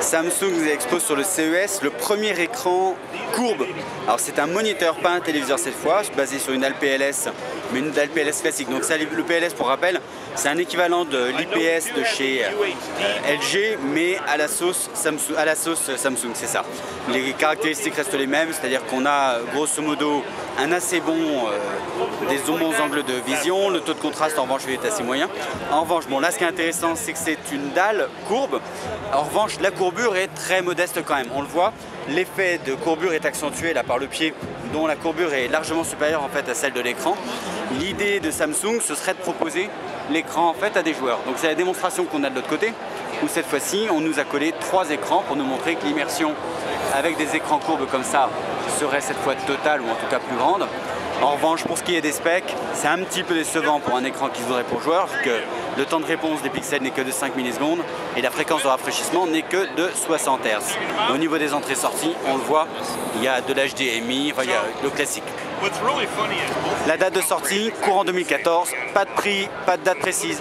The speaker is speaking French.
Samsung expose sur le CES le premier écran courbe. Alors c'est un moniteur, pas un téléviseur cette fois, basé sur une DAL-PLS, mais une DAL-PLS classique. Donc ça, le PLS, pour rappel, c'est un équivalent de l'IPS de chez LG, mais à la sauce Samsung, c'est ça. Les caractéristiques restent les mêmes, c'est-à-dire qu'on a grosso modo un assez des bons angles de vision. Le taux de contraste en revanche est assez moyen. En revanche, bon là ce qui est intéressant, c'est que c'est une dalle courbe. En revanche, la courbure est très modeste quand même. On le voit, l'effet de courbure est accentué là par le pied, dont la courbure est largement supérieure en fait à celle de l'écran. L'idée de Samsung, ce serait de proposer l'écran en fait à des joueurs. Donc c'est la démonstration qu'on a de l'autre côté, où cette fois-ci on nous a collé 3 écrans pour nous montrer que l'immersion avec des écrans courbes comme ça serait cette fois totale ou en tout cas plus grande. En revanche, pour ce qui est des specs, c'est un petit peu décevant pour un écran qui se voudrait pour joueur, que le temps de réponse des pixels n'est que de 5 millisecondes et la fréquence de rafraîchissement n'est que de 60 Hz. Au niveau des entrées-sorties, on le voit, il y a de l'HDMI, enfin, il y a le classique. La date de sortie, courant 2014, pas de prix, pas de date précise.